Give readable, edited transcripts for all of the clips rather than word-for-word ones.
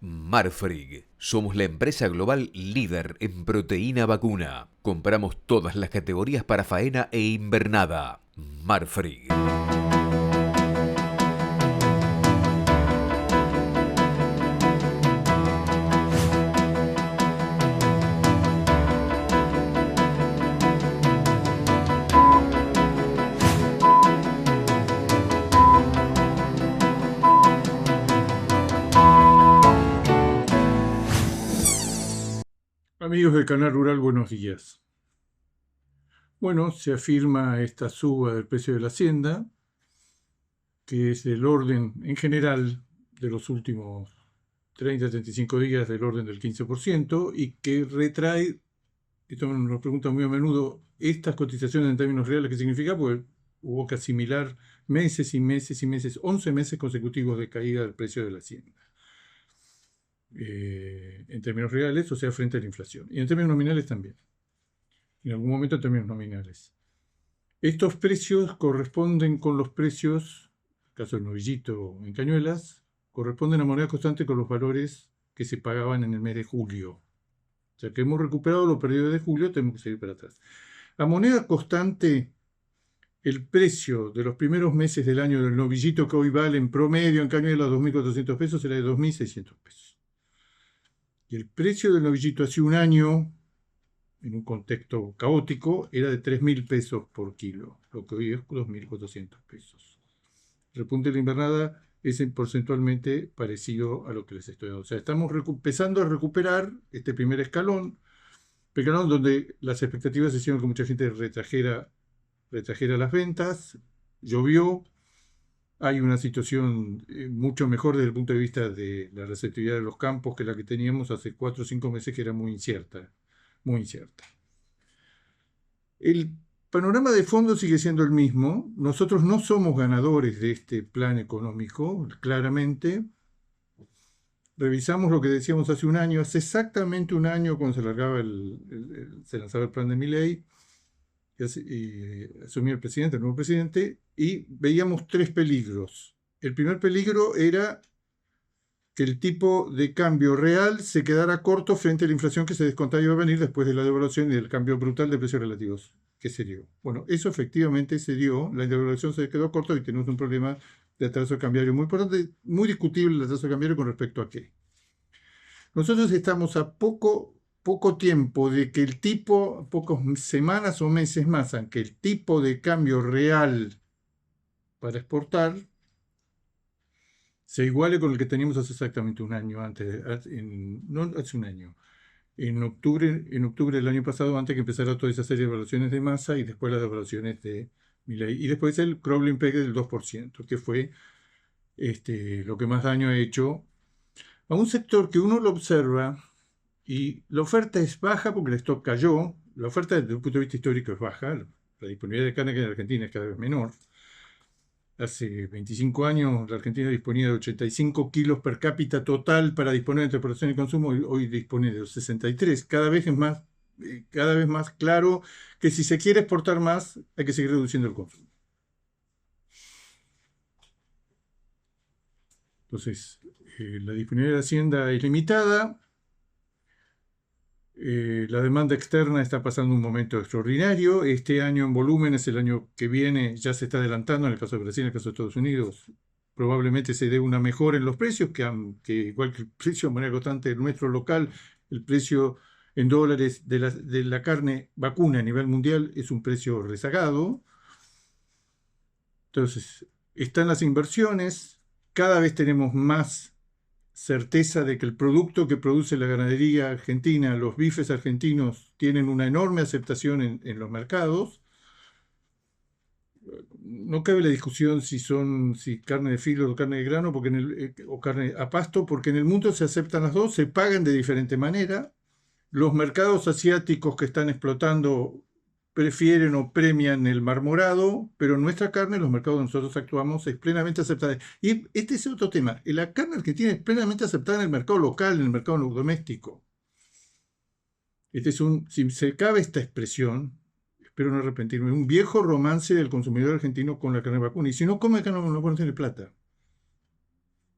Marfrig. Somos la empresa global líder en proteína vacuna. Compramos todas las categorías para faena e invernada. Marfrig. Amigos del Canal Rural, buenos días. Bueno, se afirma esta suba del precio de la hacienda, que es del orden, en general, de los últimos 30-35 días, del orden del 15%, y que retrae, esto nos preguntan muy a menudo, estas cotizaciones en términos reales, ¿qué significa? Pues hubo que asimilar meses y meses y meses, 11 meses consecutivos de caída del precio de la hacienda. En términos reales, o sea, frente a la inflación. Y en términos nominales también. En algún momento en términos nominales. Estos precios corresponden con los precios, en el caso del novillito en Cañuelas, corresponden a moneda constante con los valores que se pagaban en el mes de julio. O sea que hemos recuperado lo perdido de julio, tenemos que seguir para atrás. A moneda constante, el precio de los primeros meses del año del novillito, que hoy vale en promedio en Cañuelas 2.400 pesos, era de 2.600 pesos. Y el precio del novillito hace un año, en un contexto caótico, era de 3.000 pesos por kilo, lo que hoy es 2.400 pesos. El repunte de la invernada es porcentualmente parecido a lo que les estoy dando. O sea, estamos empezando a recuperar este primer escalón donde las expectativas hicieron que mucha gente retrajera las ventas, llovió, hay una situación mucho mejor desde el punto de vista de la receptividad de los campos que la que teníamos hace 4 o 5 meses, que era muy incierta. Muy incierta. El panorama de fondo sigue siendo el mismo. Nosotros no somos ganadores de este plan económico, claramente. Revisamos lo que decíamos hace un año, hace exactamente un año cuando se lanzaba el plan de Milei, y asumió el nuevo presidente, y veíamos 3 peligros. El primer peligro era que el tipo de cambio real se quedara corto frente a la inflación que se descontaba iba a venir después de la devaluación y del cambio brutal de precios relativos que se dio. Bueno, eso efectivamente se dio, la devaluación se quedó corto y tenemos un problema de atraso cambiario muy importante, muy discutible el atraso cambiario con respecto a qué. Nosotros estamos a poco tiempo de que el tipo, pocas semanas o meses más, aunque el tipo de cambio real para exportar se iguale con el que teníamos hace exactamente un año no hace un año, en octubre del año pasado, antes que empezara toda esa serie de evaluaciones de Massa y después las evaluaciones de Milei. Y después el crawling peg del 2%, que fue lo que más daño ha hecho a un sector que uno lo observa y la oferta es baja porque el stock cayó. La oferta desde un punto de vista histórico es baja, la disponibilidad de carne que en Argentina es cada vez menor. Hace 25 años la Argentina disponía de 85 kilos per cápita total para disponer entre producción y consumo, y hoy dispone de 63. Cada vez más claro que si se quiere exportar más hay que seguir reduciendo el consumo. Entonces, la disponibilidad de Hacienda es limitada. La demanda externa está pasando un momento extraordinario. Este año en volumen es el año que viene, ya se está adelantando en el caso de Brasil, en el caso de Estados Unidos. Probablemente se dé una mejora en los precios, que igual que el precio de manera constante nuestro local, el precio en dólares de la carne vacuna a nivel mundial es un precio rezagado. Entonces, están las inversiones, cada vez tenemos más certeza de que el producto que produce la ganadería argentina, los bifes argentinos, tienen una enorme aceptación en los mercados. No cabe la discusión si carne de filo o carne de grano o carne a pasto, porque en el mundo se aceptan las dos, se pagan de diferente manera. Los mercados asiáticos que están explotando prefieren o premian el marmorado, pero nuestra carne, los mercados donde nosotros actuamos, es plenamente aceptada. Y este es otro tema. La carne argentina es plenamente aceptada en el mercado local, en el mercado doméstico. Si se cabe esta expresión, espero no arrepentirme, un viejo romance del consumidor argentino con la carne vacuna. Y si no come carne vacuna, no tiene plata.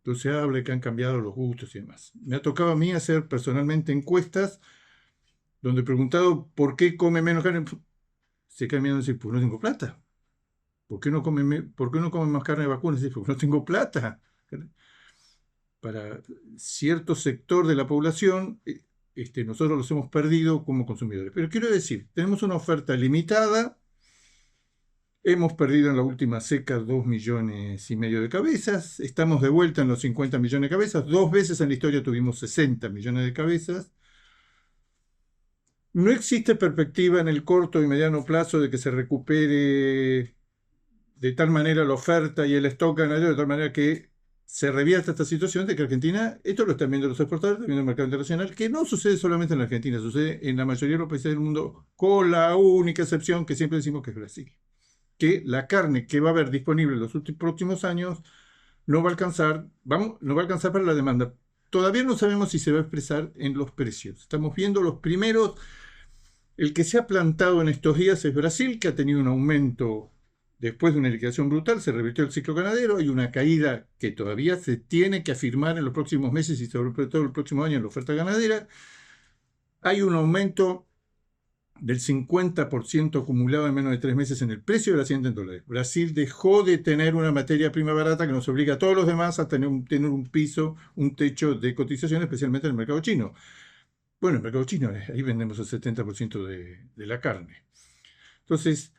Entonces se habla de que han cambiado los gustos y demás. Me ha tocado a mí hacer personalmente encuestas donde he preguntado por qué come menos carne. Se queda mirando y dice, pues no tengo plata. ¿Por qué no come más carne de vacuna? Dice, porque no tengo plata. Para cierto sector de la población, nosotros los hemos perdido como consumidores. Pero quiero decir, tenemos una oferta limitada. Hemos perdido en la última seca 2,5 millones de cabezas. Estamos de vuelta en los 50 millones de cabezas. 2 veces en la historia tuvimos 60 millones de cabezas. No existe perspectiva en el corto y mediano plazo de que se recupere de tal manera la oferta y el stock ganadero, de tal manera que se revierta esta situación de que Argentina, esto lo están viendo los exportadores, también el mercado internacional, que no sucede solamente en la Argentina, sucede en la mayoría de los países del mundo, con la única excepción que siempre decimos que es Brasil. Que la carne que va a haber disponible en los próximos años no va a alcanzar, no va a alcanzar para la demanda. Todavía no sabemos si se va a expresar en los precios. Estamos viendo los primeros. El que se ha plantado en estos días es Brasil, que ha tenido un aumento después de una liquidación brutal, se revirtió el ciclo ganadero, hay una caída que todavía se tiene que afirmar en los próximos meses y sobre todo el próximo año en la oferta ganadera. Hay un aumento del 50% acumulado en menos de 3 meses en el precio de la hacienda en dólares. Brasil dejó de tener una materia prima barata que nos obliga a todos los demás a tener un piso, un techo de cotización, especialmente en el mercado chino. Bueno, en el mercado chino, ahí vendemos el 70% de la carne. Entonces,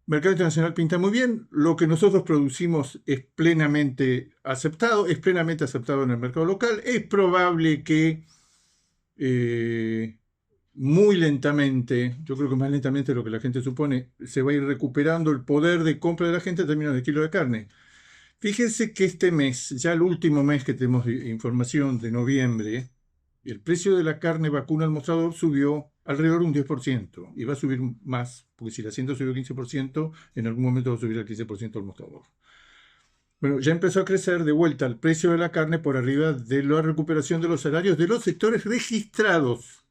mercado internacional pinta muy bien. Lo que nosotros producimos es plenamente aceptado en el mercado local. Es probable que muy lentamente, yo creo que más lentamente de lo que la gente supone, se va a ir recuperando el poder de compra de la gente en términos de kilo de carne. Fíjense que este mes, ya el último mes que tenemos información de noviembre, el precio de la carne vacuna al mostrador subió alrededor de un 10% y va a subir más, porque si la hacienda subió 15%, en algún momento va a subir al 15% al mostrador. Bueno, ya empezó a crecer de vuelta el precio de la carne por arriba de la recuperación de los salarios de los sectores registrados.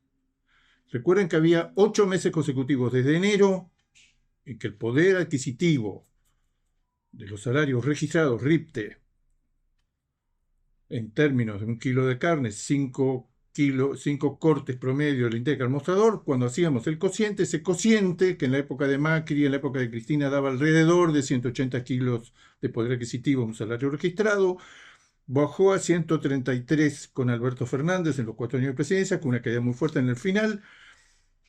Recuerden que había 8 meses consecutivos desde enero en que el poder adquisitivo de los salarios registrados, RIPTE, en términos de un kilo de carne, 5 cortes promedio del INDEC al mostrador, cuando hacíamos el cociente, ese cociente que en la época de Macri, en la época de Cristina, daba alrededor de 180 kilos de poder adquisitivo, un salario registrado, bajó a 133 con Alberto Fernández en los 4 años de presidencia, con una caída muy fuerte en el final.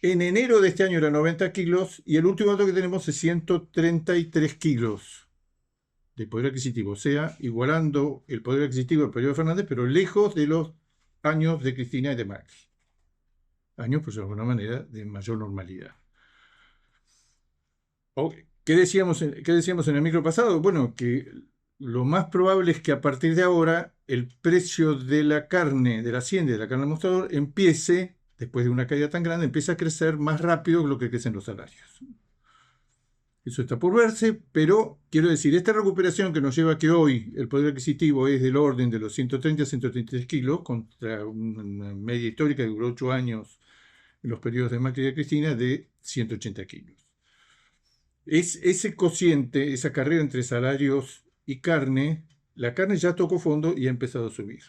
En enero de este año era 90 kilos y el último dato que tenemos es 133 kilos de poder adquisitivo, o sea, igualando el poder adquisitivo del periodo de Fernández, pero lejos de los años de Cristina y de Macri. Años, pues de alguna manera, de mayor normalidad. ¿Qué decíamos en el micro pasado? Bueno, que lo más probable es que a partir de ahora el precio de la carne, de la hacienda y de la carne al mostrador empiece, después de una caída tan grande, empieza a crecer más rápido que lo que crecen los salarios. Eso está por verse, pero quiero decir, esta recuperación que nos lleva a que hoy el poder adquisitivo es del orden de los 130 a 133 kilos, contra una media histórica que duró 8 años en los periodos de Macri y de Cristina, de 180 kilos. Ese cociente, esa carrera entre salarios y carne, la carne ya tocó fondo y ha empezado a subir.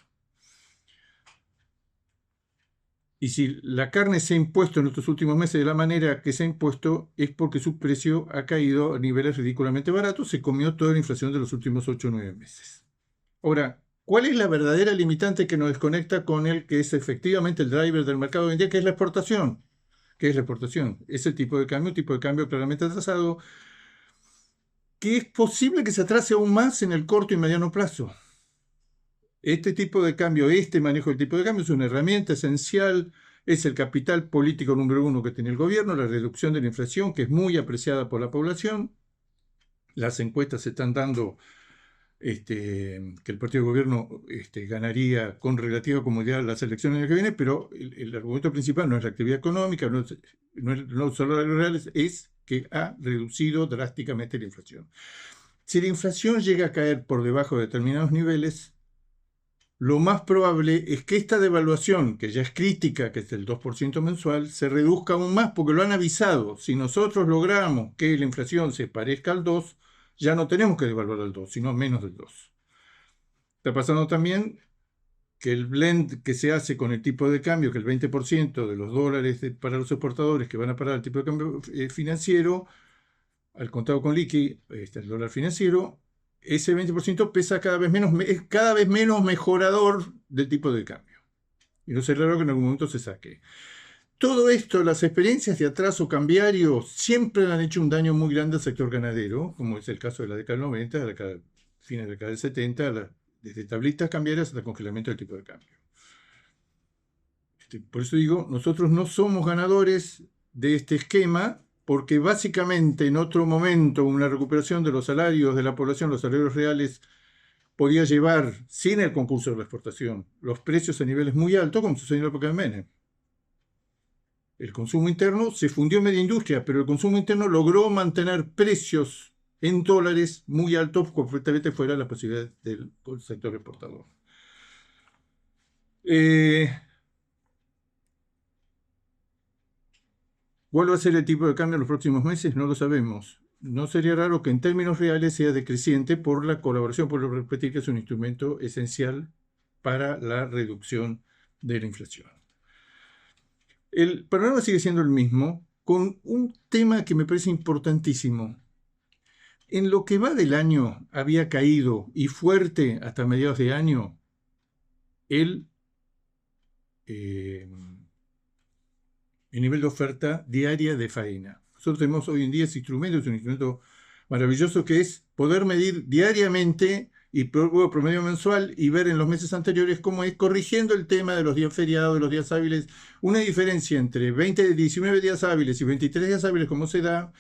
Y si la carne se ha impuesto en estos últimos meses de la manera que se ha impuesto, es porque su precio ha caído a niveles ridículamente baratos, se comió toda la inflación de los últimos 8 o 9 meses. Ahora, ¿cuál es la verdadera limitante que nos desconecta con el que es efectivamente el driver del mercado hoy en día, que es la exportación? ¿Qué es la exportación? Es el tipo de cambio, un tipo de cambio claramente atrasado, que es posible que se atrase aún más en el corto y mediano plazo. Este tipo de cambio, este manejo del tipo de cambio es una herramienta esencial, es el capital político número 1 que tiene el gobierno, la reducción de la inflación, que es muy apreciada por la población. Las encuestas están dando que el partido de gobierno ganaría con relativa comodidad las elecciones que viene, pero el argumento principal no es la actividad económica, no son los salarios reales, es que ha reducido drásticamente la inflación. Si la inflación llega a caer por debajo de determinados niveles, lo más probable es que esta devaluación, que ya es crítica, que es del 2% mensual, se reduzca aún más porque lo han avisado. Si nosotros logramos que la inflación se parezca al 2, ya no tenemos que devaluar al 2, sino menos del 2. Está pasando también que el blend que se hace con el tipo de cambio, que el 20% de los dólares para los exportadores que van a parar el tipo de cambio financiero, al contado con liqui, el dólar financiero, ese 20% pesa cada vez menos, es cada vez menos mejorador del tipo de cambio. Y no será raro que en algún momento se saque. Todo esto, las experiencias de atraso cambiario siempre le han hecho un daño muy grande al sector ganadero, como es el caso de la década del 90, de la década, fines de la década del 70, desde tablitas cambiarias hasta congelamiento del tipo de cambio. Por eso digo, nosotros no somos ganadores de este esquema, porque básicamente en otro momento una recuperación de los salarios de la población, los salarios reales, podía llevar, sin el concurso de la exportación, los precios a niveles muy altos, como sucedió en la época de Menem. El consumo interno se fundió en media industria, pero el consumo interno logró mantener precios en dólares muy altos, completamente fuera de la posibilidad del sector exportador. ¿Cuál va a ser el tipo de cambio en los próximos meses? No lo sabemos. No sería raro que en términos reales sea decreciente por la colaboración, por repetir que es un instrumento esencial para la reducción de la inflación. El panorama sigue siendo el mismo, con un tema que me parece importantísimo. En lo que va del año había caído, y fuerte hasta mediados de año, el nivel de oferta diaria de faena. Nosotros tenemos hoy en día ese instrumento, es un instrumento maravilloso que es poder medir diariamente y promedio mensual y ver en los meses anteriores cómo es, corrigiendo el tema de los días feriados, de los días hábiles, una diferencia entre 19 días hábiles y 23 días hábiles, como se da,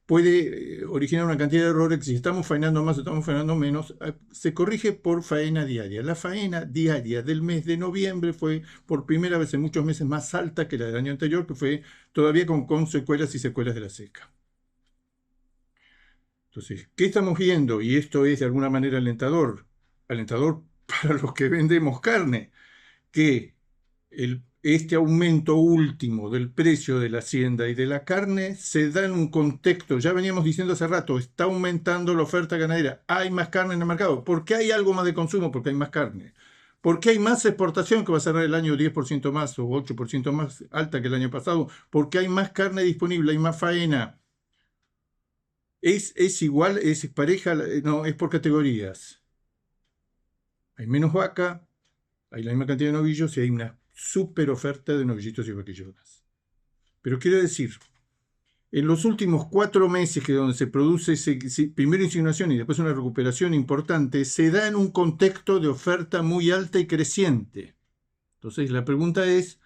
puede originar una cantidad de errores que si estamos faenando más o estamos faenando menos, se corrige por faena diaria. La faena diaria del mes de noviembre fue por primera vez en muchos meses más alta que la del año anterior, que fue todavía con secuelas y secuelas de la seca. Entonces, ¿qué estamos viendo? Y esto es de alguna manera alentador para los que vendemos carne, que este aumento último del precio de la hacienda y de la carne se da en un contexto, ya veníamos diciendo hace rato, está aumentando la oferta ganadera, hay más carne en el mercado. ¿Por qué hay algo más de consumo? Porque hay más carne. ¿Por qué hay más exportación, que va a cerrar el año 10% más o 8% más alta que el año pasado? Porque hay más carne disponible, hay más faena. ¿Es igual, es pareja? No, es por categorías. Hay menos vaca, hay la misma cantidad de novillos y hay una super oferta de novillitos y vaquillonas. Pero quiero decir, en los últimos 4 meses, que donde se produce primero insinuación y después una recuperación importante, se da en un contexto de oferta muy alta y creciente. Entonces la pregunta es,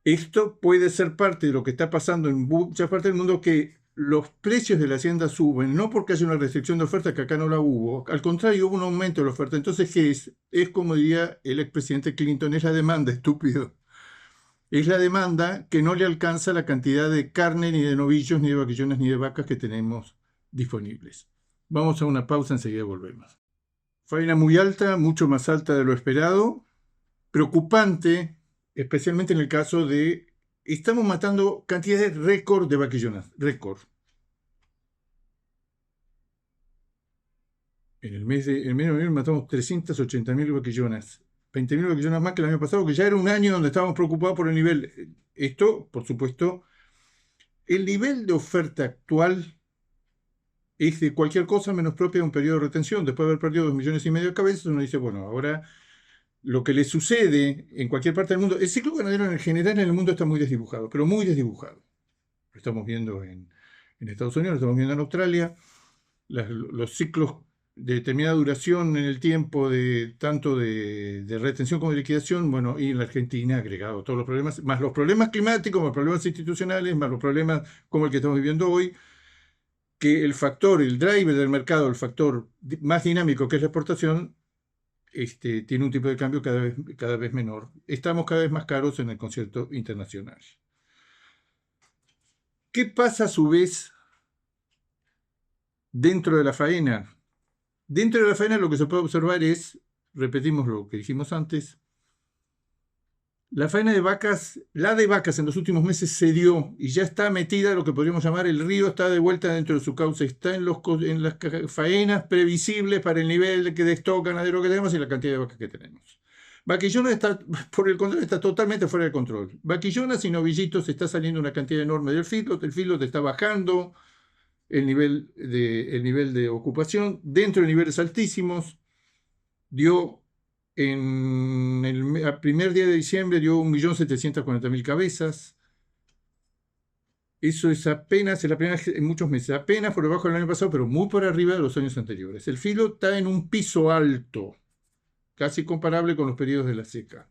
¿esto puede ser parte de lo que está pasando en muchas partes del mundo, que los precios de la hacienda suben, no porque haya una restricción de oferta, que acá no la hubo, al contrario, hubo un aumento de la oferta? Entonces, ¿qué es? Es como diría el expresidente Clinton, es la demanda, estúpido. Es la demanda que no le alcanza la cantidad de carne, ni de novillos, ni de vaquillonas, ni de vacas que tenemos disponibles. Vamos a una pausa, enseguida volvemos. Faena muy alta, mucho más alta de lo esperado, preocupante, especialmente en el caso de, estamos matando cantidades récord de vaquillonas, récord. En el mes de noviembre matamos 380.000 vaquillonas, 20.000 vaquillonas más que el año pasado, que ya era un año donde estábamos preocupados por el nivel. Esto, por supuesto, el nivel de oferta actual es de cualquier cosa menos propia de un periodo de retención. Después de haber perdido 2,5 millones de cabezas, uno dice, bueno, ahora lo que le sucede en cualquier parte del mundo, el ciclo ganadero en general en el mundo está muy desdibujado, pero muy desdibujado. Lo estamos viendo en Estados Unidos, lo estamos viendo en Australia, los ciclos de determinada duración en el tiempo, tanto de retención como de liquidación, bueno, y en la Argentina agregado todos los problemas, más los problemas climáticos, más los problemas institucionales, más los problemas como el que estamos viviendo hoy, que el factor, el driver del mercado, el factor más dinámico que es la exportación, tiene un tipo de cambio cada vez menor. Estamos cada vez más caros en el concierto internacional. ¿Qué pasa a su vez dentro de la faena? Dentro de la faena lo que se puede observar es, repetimos lo que dijimos antes, La faena de vacas, la de vacas en los últimos meses se dio y ya está metida lo que podríamos llamar el río, está de vuelta dentro de su cauce, está en las faenas previsibles para el nivel de stock ganadero que tenemos y la cantidad de vacas que tenemos. Vaquillonas está, por el contrario, está totalmente fuera de control. Vaquillonas y novillitos está saliendo una cantidad enorme del feedlot, el feedlot está bajando el nivel de ocupación dentro de niveles altísimos. Dio en el primer día de diciembre dio 1.740.000 cabezas. Eso es apenas, la primera en muchos meses, apenas por debajo del año pasado, pero muy por arriba de los años anteriores. El filo está en un piso alto, casi comparable con los periodos de la seca.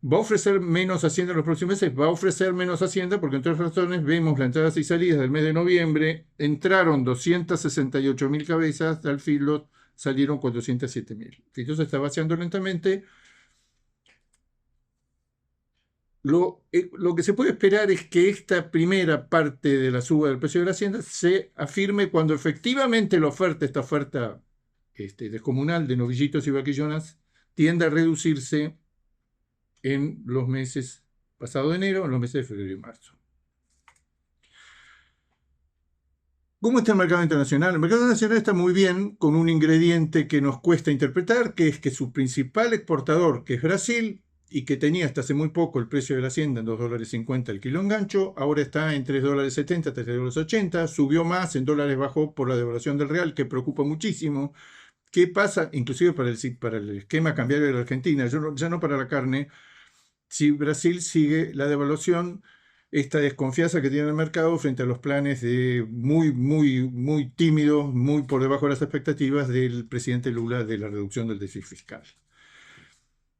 ¿Va a ofrecer menos hacienda en los próximos meses? Va a ofrecer menos hacienda porque, entre otras razones, vemos las entradas y salidas del mes de noviembre. Entraron 268.000 cabezas al feedlot, salieron 407.000. El feedlot se está vaciando lentamente. Lo que se puede esperar es que esta primera parte de la suba del precio de la hacienda se afirme cuando efectivamente esta oferta descomunal de novillitos y vaquillonas, tienda a reducirse en los meses pasado de enero, en los meses de febrero y marzo. ¿Cómo está el mercado internacional? El mercado internacional está muy bien, con un ingrediente que nos cuesta interpretar, que es que su principal exportador, que es Brasil, y que tenía hasta hace muy poco el precio de la hacienda en $2.50 el kilo engancho, ahora está en $3.70, $3.80, subió más, en dólares bajó por la devaluación del real, que preocupa muchísimo. ¿Qué pasa? Inclusive para el esquema cambiario de la Argentina, ya no para la carne, si Brasil sigue la devaluación, esta desconfianza que tiene el mercado frente a los planes muy tímidos, muy por debajo de las expectativas del presidente Lula de la reducción del déficit fiscal.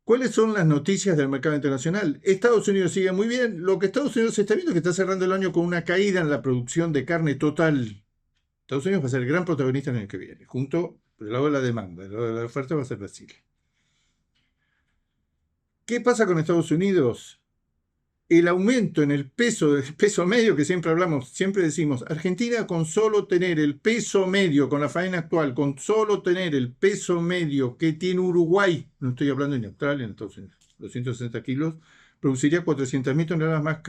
¿Cuáles son las noticias del mercado internacional? Estados Unidos sigue muy bien. Lo que Estados Unidos está viendo es que está cerrando el año con una caída en la producción de carne total. Estados Unidos va a ser el gran protagonista en el año que viene, junto por el lado de la demanda, del lado de la oferta va a ser Brasil. ¿Qué pasa con Estados Unidos? El aumento en el peso medio que siempre hablamos, siempre decimos, Argentina con solo tener el peso medio, con la faena actual, con solo tener el peso medio que tiene Uruguay, no estoy hablando en Australia, en Estados Unidos, 260 kilos, produciría 400.000 toneladas más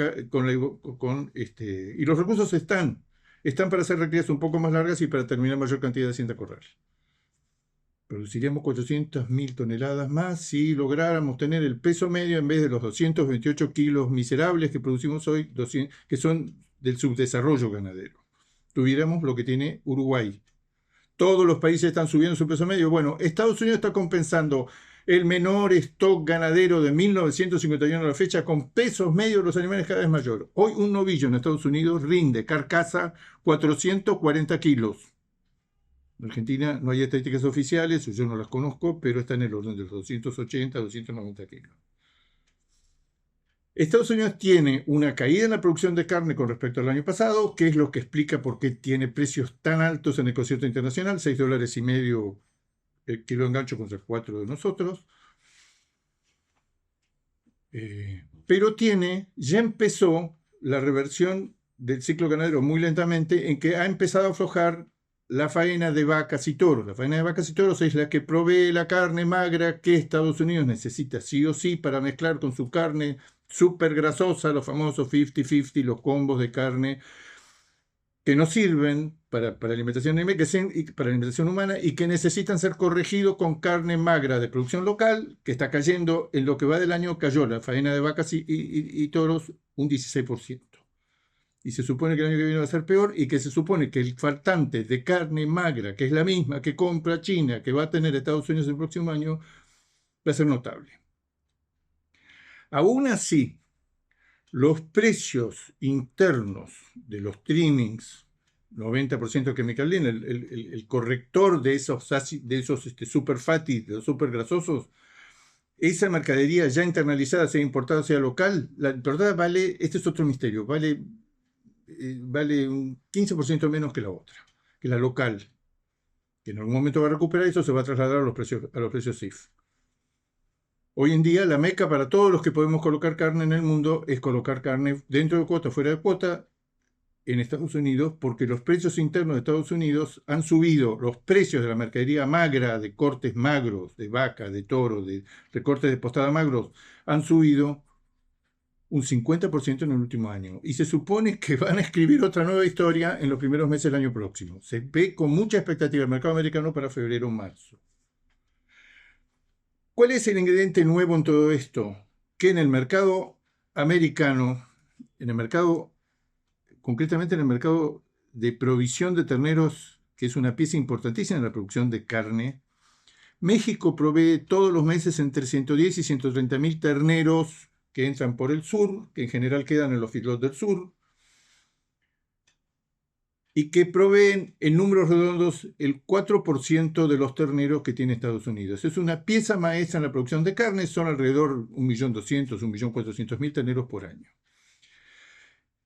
y los recursos están para hacer requeridas un poco más largas y para terminar mayor cantidad de hacienda corral. Produciríamos 400.000 toneladas más si lográramos tener el peso medio en vez de los 228 kilos miserables que producimos hoy, que son del subdesarrollo ganadero. Tuviéramos lo que tiene Uruguay. Todos los países están subiendo su peso medio. Bueno, Estados Unidos está compensando el menor stock ganadero de 1951 a la fecha con pesos medios de los animales cada vez mayor. Hoy un novillo en Estados Unidos rinde carcasa 440 kilos. En Argentina no hay estadísticas oficiales, yo no las conozco, pero está en el orden de los 280 a 290 kilos. Estados Unidos tiene una caída en la producción de carne con respecto al año pasado, que es lo que explica por qué tiene precios tan altos en el concierto internacional, $6.50 el kilo de engancho contra 4 de nosotros. Pero ya empezó la reversión del ciclo ganadero muy lentamente, en que ha empezado a aflojar la faena de vacas y toros. La faena de vacas y toros es la que provee la carne magra que Estados Unidos necesita sí o sí para mezclar con su carne súper grasosa, los famosos 50-50, los combos de carne que no sirven para alimentación humana y que necesitan ser corregidos con carne magra de producción local, que está cayendo, en lo que va del año cayó la faena de vacas y toros un 16%. Y se supone que el año que viene va a ser peor y que se supone que el faltante de carne magra, que es la misma que compra China, que va a tener Estados Unidos el próximo año, va a ser notable. Aún así, los precios internos de los trimmings, 90% chemical lean, el corrector de esos super fatty, de los super grasosos, esa mercadería ya internalizada, sea importada, sea local, la importada vale, este es otro misterio, vale un 15% menos que la otra, que la local, que en algún momento va a recuperar, eso se va a trasladar a los precios CIF. Hoy en día la meca para todos los que podemos colocar carne en el mundo es colocar carne dentro de cuota, fuera de cuota, en Estados Unidos porque los precios internos de Estados Unidos han subido, los precios de la mercadería magra, de cortes magros, de vaca, de toro, de recortes de postada magros, han subido un 50% en el último año. Y se supone que van a escribir otra nueva historia en los primeros meses del año próximo. Se ve con mucha expectativa el mercado americano para febrero o marzo. ¿Cuál es el ingrediente nuevo en todo esto? Que en el mercado americano, concretamente en el mercado de provisión de terneros, que es una pieza importantísima en la producción de carne, México provee todos los meses entre 110 y 130 mil terneros que entran por el sur, que en general quedan en los feedlots del sur, y que proveen en números redondos el 4% de los terneros que tiene Estados Unidos. Es una pieza maestra en la producción de carne, son alrededor 1.200.000, 1.400.000 terneros por año.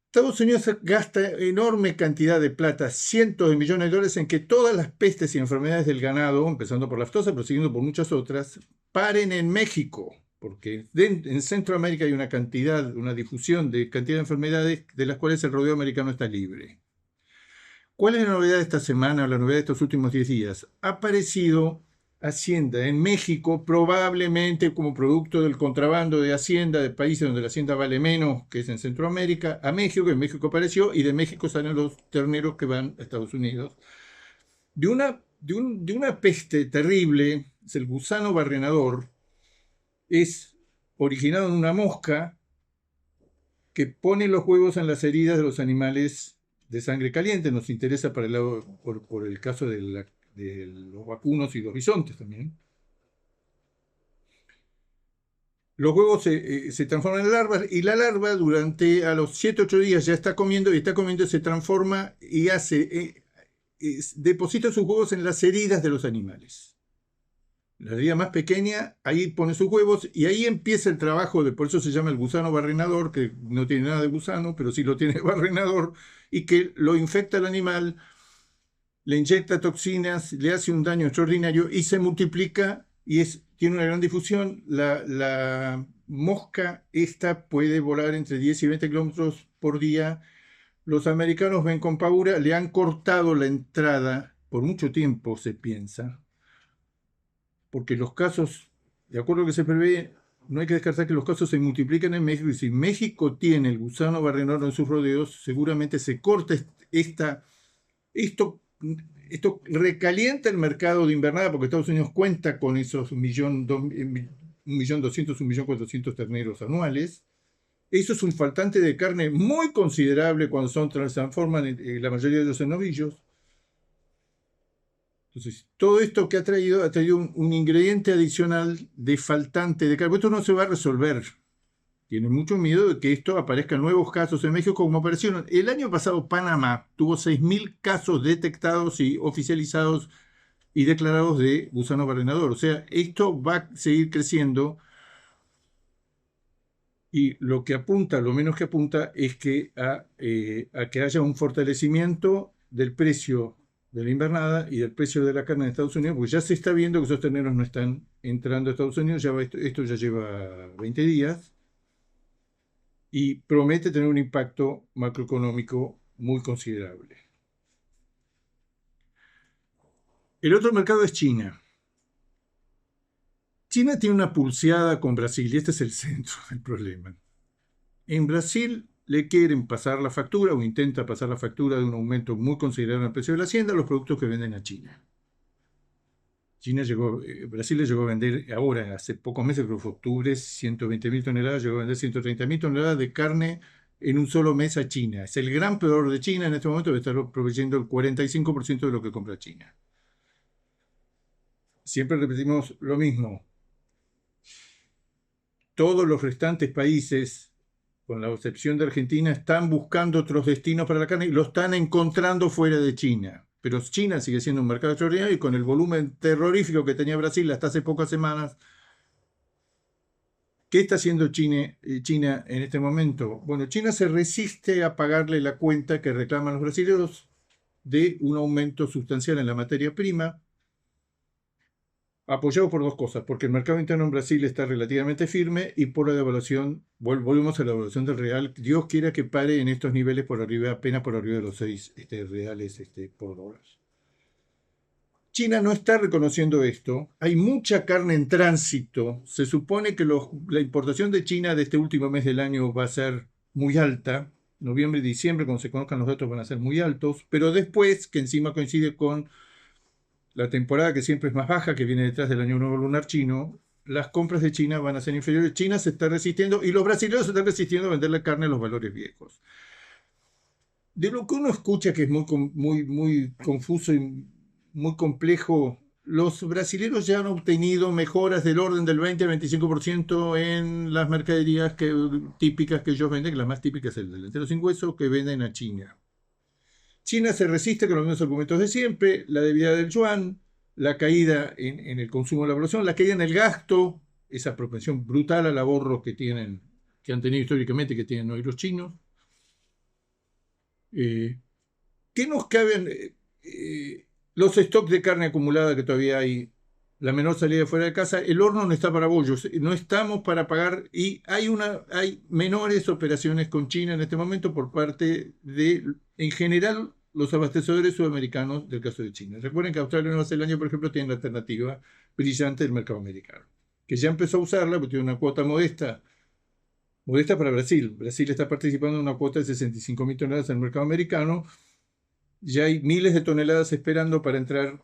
Estados Unidos gasta enorme cantidad de plata, cientos de millones de dólares, en que todas las pestes y enfermedades del ganado, empezando por la aftosa, pero siguiendo por muchas otras, paren en México, porque en Centroamérica hay una difusión de cantidad de enfermedades de las cuales el rodeo americano está libre. ¿Cuál es la novedad de esta semana o la novedad de estos últimos 10 días? Ha aparecido Hacienda en México, probablemente como producto del contrabando de Hacienda de países donde la Hacienda vale menos, que es en Centroamérica, a México, en México apareció, y de México salen los terneros que van a Estados Unidos. De una peste terrible, es el gusano barrenador, es originado en una mosca que pone los huevos en las heridas de los animales de sangre caliente. Nos interesa por el caso de los vacunos y los bisontes también. Los huevos se transforman en larvas y la larva a los 7-8 días ya está comiendo y se transforma y deposita sus huevos en las heridas de los animales. La herida más pequeña, ahí pone sus huevos y ahí empieza el trabajo, por eso se llama el gusano barrenador, que no tiene nada de gusano, pero sí lo tiene barrenador, y que lo infecta al animal, le inyecta toxinas, le hace un daño extraordinario y se multiplica y tiene una gran difusión. La mosca esta puede volar entre 10 y 20 kilómetros por día. Los americanos ven con pavura, le han cortado la entrada, por mucho tiempo se piensa, porque los casos, de acuerdo a lo que se prevé, no hay que descartar que los casos se multiplican en México, y si México tiene el gusano barrenador en sus rodeos, seguramente se corta esto recalienta el mercado de invernada, porque Estados Unidos cuenta con esos 1.200.000, 1.400.000 terneros anuales. Eso es un faltante de carne muy considerable cuando se transforman la mayoría de ellos en novillos. Entonces, todo esto que ha traído un ingrediente adicional de faltante de carne. Esto no se va a resolver. Tienen mucho miedo de que esto aparezcan nuevos casos en México como aparecieron. El año pasado Panamá tuvo 6.000 casos detectados y oficializados y declarados de gusano barrenador. O sea, esto va a seguir creciendo y lo menos que apunta es que a que haya un fortalecimiento del precio de la invernada y del precio de la carne en Estados Unidos, porque ya se está viendo que esos terneros no están entrando a Estados Unidos, esto ya lleva 20 días. Y promete tener un impacto macroeconómico muy considerable. El otro mercado es China. China tiene una pulseada con Brasil y este es el centro del problema. En Brasil le quieren pasar la factura o intenta pasar la factura de un aumento muy considerable en el precio de la hacienda a los productos que venden a China. Brasil le llegó a vender ahora, hace pocos meses, creo que fue octubre, 120.000 toneladas, llegó a vender 130.000 toneladas de carne en un solo mes a China. Es el gran proveedor de China en este momento, debe estar proveyendo el 45% de lo que compra China. Siempre repetimos lo mismo. Todos los restantes países, con la excepción de Argentina, están buscando otros destinos para la carne y lo están encontrando fuera de China. Pero China sigue siendo un mercado extraordinario y con el volumen terrorífico que tenía Brasil hasta hace pocas semanas. ¿Qué está haciendo China en este momento? Bueno, China se resiste a pagarle la cuenta que reclaman los brasileños de un aumento sustancial en la materia prima. Apoyado por dos cosas, porque el mercado interno en Brasil está relativamente firme y por la devaluación, volvemos a la devaluación del real. Dios quiera que pare en estos niveles por arriba, apenas por arriba de los 6 reales por dólar. China no está reconociendo esto. Hay mucha carne en tránsito. Se supone que la importación de China de este último mes del año va a ser muy alta. Noviembre y diciembre, cuando se conozcan los datos, van a ser muy altos. Pero después, que encima coincide con la temporada que siempre es más baja, que viene detrás del año nuevo lunar chino, las compras de China van a ser inferiores. China se está resistiendo y los brasileños se están resistiendo a venderle carne a los valores viejos. De lo que uno escucha, que es muy confuso y muy complejo, los brasileños ya han obtenido mejoras del orden del 20 al 25% en las mercaderías típicas que ellos venden, que la más típica es el delantero sin hueso, que venden a China. China se resiste con los mismos argumentos de siempre, la debilidad del yuan, la caída en el consumo de la población, la caída en el gasto, esa propensión brutal al ahorro que han tenido históricamente, que tienen hoy los chinos. ¿Qué nos caben? Los stocks de carne acumulada que todavía hay, la menor salida fuera de casa, el horno no está para bollos, no estamos para pagar y hay menores operaciones con China en este momento por parte de, en general, los abastecedores sudamericanos del caso de China. Recuerden que Australia y Nueva Zelanda, por ejemplo, tienen la alternativa brillante del mercado americano, que ya empezó a usarla porque tiene una cuota modesta para Brasil. Brasil está participando en una cuota de 65.000 toneladas en el mercado americano. Ya hay miles de toneladas esperando para entrar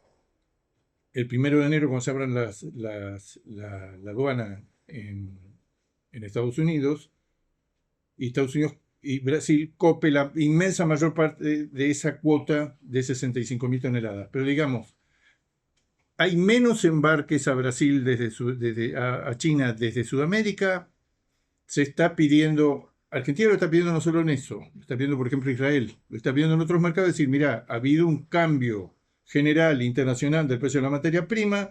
el 1 de enero, cuando se abran la aduana en Estados Unidos. Y Estados Unidos y Brasil cope la inmensa mayor parte de esa cuota de 65.000 toneladas. Pero digamos, hay menos embarques a Brasil a China desde Sudamérica. Se está pidiendo, Argentina lo está pidiendo no solo en eso, lo está pidiendo por ejemplo Israel, lo está pidiendo en otros mercados, decir, mira, ha habido un cambio general, internacional del precio de la materia prima,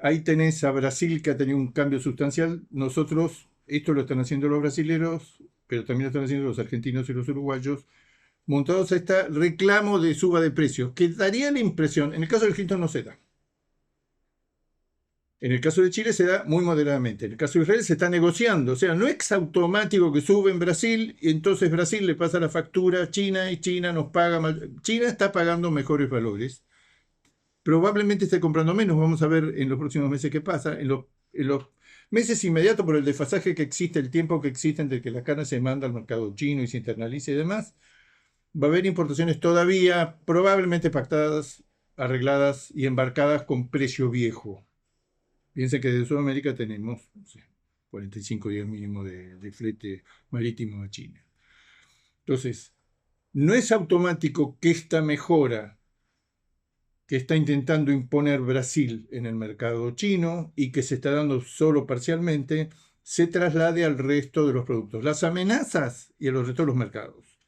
ahí tenés a Brasil que ha tenido un cambio sustancial, nosotros, esto lo están haciendo los brasileros, pero también lo están haciendo los argentinos y los uruguayos, montados a este reclamo de suba de precios, que daría la impresión, en el caso de Argentina no se da. En el caso de Chile se da muy moderadamente. En el caso de Israel se está negociando. O sea, no es automático que sube en Brasil y entonces Brasil le pasa la factura a China y China nos paga más. China está pagando mejores valores. Probablemente esté comprando menos. Vamos a ver en los próximos meses qué pasa. En los meses inmediatos, por el desfasaje que existe, el tiempo que existe entre que la carne se manda al mercado chino y se internaliza y demás, va a haber importaciones todavía probablemente pactadas, arregladas y embarcadas con precio viejo. Piensen que desde Sudamérica tenemos 45 días mínimo de flete marítimo a China. Entonces, no es automático que esta mejora que está intentando imponer Brasil en el mercado chino y que se está dando solo parcialmente, se traslade al resto de los productos. Las amenazas y a los restos de los mercados.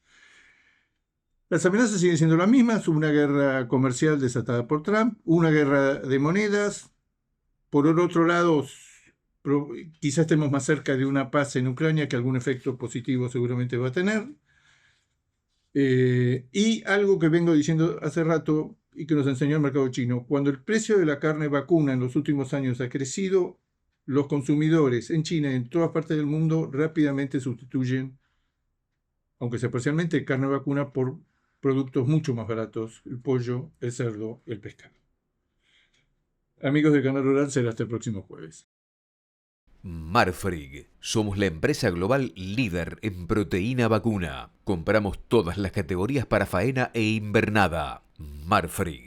Las amenazas siguen siendo las mismas, una guerra comercial desatada por Trump, una guerra de monedas. Por el otro lado, quizás estemos más cerca de una paz en Ucrania que algún efecto positivo seguramente va a tener. Y algo que vengo diciendo hace rato y que nos enseñó el mercado chino, cuando el precio de la carne vacuna en los últimos años ha crecido, los consumidores en China y en todas partes del mundo rápidamente sustituyen, aunque sea parcialmente, carne vacuna por productos mucho más baratos, el pollo, el cerdo, el pescado. Amigos del Canal Rural, será hasta el próximo jueves. Marfrig. Somos la empresa global líder en proteína vacuna. Compramos todas las categorías para faena e invernada. Marfrig.